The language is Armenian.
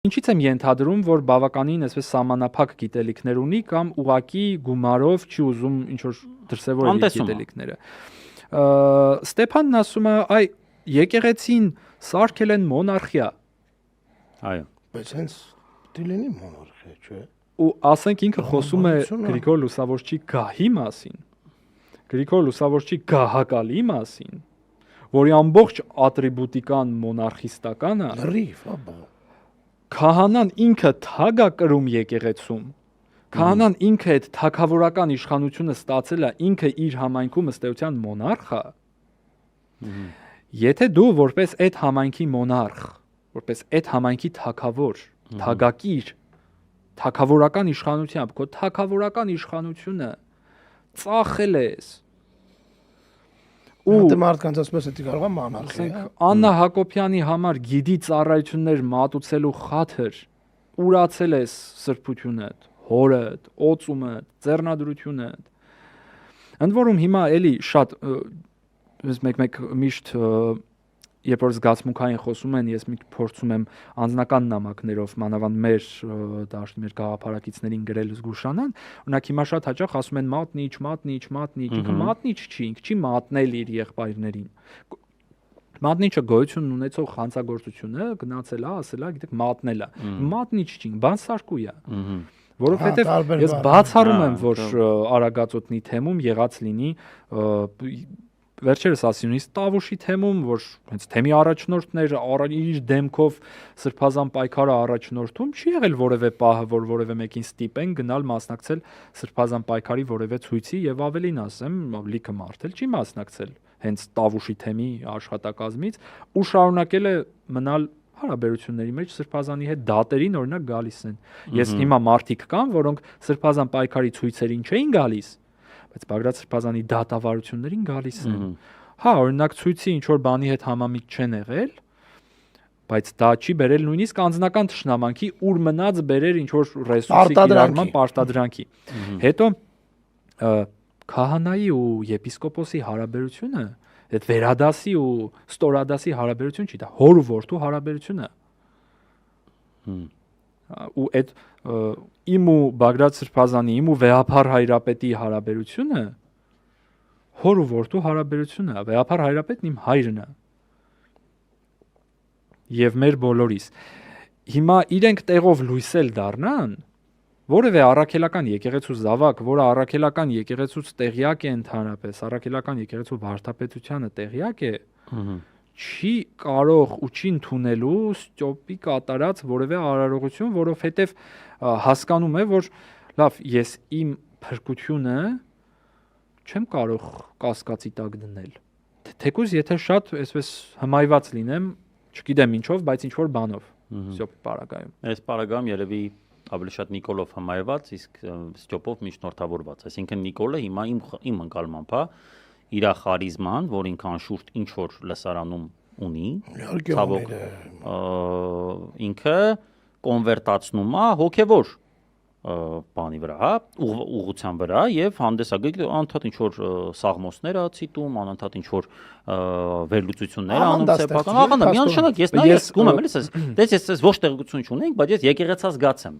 Ինչից եմ ենթադրում, որ բավականին այսպես սահմանափակ գիտելիքներ ունի կամ ուղակի գումարով չի ուզում ինչ-որ դրսևորել իր գիտելիքները։ Ստեփանն ասում է, այ եկեղեցին սարքել են մոնարխիա։ Այո։ Բայց հենց դիլենի մոնարխիա, չէ՞։ Ու ասենք ինքը խոսում է Գրիգոր Լուսավորչի գահի մասին, Գրիգոր Լուսավորչի գահակալի մասին, որի ամբողջ ատրիբուտիկան մոնարխիստական է։ Լրիվ, աբա։ Քահանան ինքը թագ է կրում եկեղեցում։ Քահանան ինքը այդ թագավորական իշխանությունը ստացել է, ինքը իր համայնքում ըստ էության մոնարխ է։ Եթե դու որպես այդ համայնքի մոնարխ, որպես այդ համայնքի թագավոր, թագակիր, թագավորական իշխանությամբ, քո թագավորական իշխանությունը ծախել ես։ Ու մարդկանց ասում ես, դա կարող է մոնարխիա։ Աննա Հակոբյանի համար գիդի ծառայություններ մատուցելու խաթր ուրացել ես սրբությունդ, հորդ, օծումդ, ձեռնադրությունդ։ Ընդ որում հիմա էլի շատ մեկ միշտ երբ որ զգացմունքային խոսում են, ես մի փորձում եմ անձնական նամակներով մանավանդ մեր դաշտի մեր գաղափարակիցներին գրել զգուշանան, օրինակ հիմա շատ հաճախ ասում են մատնիչ, ինքը մատնիչ չի, ինքը չի մատնել իր եղբայրներին։ Մատնիչը գոյություն ունեցող հանցագործություն է, գնացել է, ասել է, գիտեք, մատնել է։ Մատնիչ չի, բանսարկուհի է։ Որովհետև ես բացառում եմ, որ Արագածոտնի թեմում եղած լինի վերջերս ասի նույնիսկ Տավուշի թեմում, որ հենց թեմի առաջնորդներ իր դեմքով սրբազան պայքարը առաջնորդում, չի եղել որևէ պահը, որ որևէ մեկին ստիպեն գնալ մասնակցել սրբազան պայքարի որևէ ցույցի եւ ավելին ասեմ, լիքը մարդ էլ չի մասնակցել հենց Տավուշի թեմի աշխատակազմից ու շարունակել է մնալ հարաբերությունների մեջ սրբազանի հետ դատերին օրինակ գալիս են։ Ես հիմա մարդիկ կան, որոնք սրբազան պայքարի ցույցերին չէին գալիս, բայց Բագրատ Սրբազանի դատավարություններին գալիս են։ Հա, օրինակ ցույցի ինչ որ բանի հետ համամիտ չեն եղել, բայց դա չի բերել նույնիսկ անձնական թշնամանքի ուր մնաց բերեր ինչ որ ռեսուրսի կիրառման պարտադրանքի։ Հետո քահանայի ու եպիսկոպոսի հարաբերությունը, այդ վերադասի ու ստորադասի հարաբերություն չի, դա հոր ու որդու հարաբերություն է։ Ու այդ իմ ու Բագրատ Սրբազանի, իմ ու Վեհափար Հայրապետի հարաբերությունը հոր ու որդու հարաբերությունը է։ Վեհափար Հայրապետն իմ հայրն է։ Եվ մեր բոլորիս։ Հիմա իրենք տեղով լույսել դառնան, որևէ առաքելական եկեղեցու զավակ, որը առաքելական եկեղեցուց տեղյակ է ընդհանրապես, առաքելական եկեղեցու վարդապետությանը տեղյակ է, չի կարող ու չի ընդունելու ստյոպի կատարած որևէ արարողություն, որովհետև հասկանում է, որ լավ, ես իմ փրկությունը չեմ կարող կասկածի տակ դնել։ Թեկուզ եթե շատ այսպես հմայված լինեմ, չգիտեմ ինչով, բայց ինչ որ բանով ստյոպի պարագայում։ Այս պարագայում երևի ավելի շատ Նիկոլով հմայված, իսկ ստյոպով միջնորդավորված։ Այսինքն Նիկոլը հիմա իմ ընկալմամբ է իր խարիզման, որ ինքան շուրջ ինչ որ լսարանում ունի, ցավոք ինքը կոնվերտացնում է հոգևոր բանի վրա, ուղղության վրա եւ հանդես ագի անընդհատ ինչ որ սաղմոսներ է ցիտում, անընդհատ ինչ որ վերլուծություններ անում սեփական։ Աղանա, միանշանակ ես նայ զգում եմ, էլի ես ոչ տեղեկություն չունենք, բայց ես եկեղեցած գաց եմ։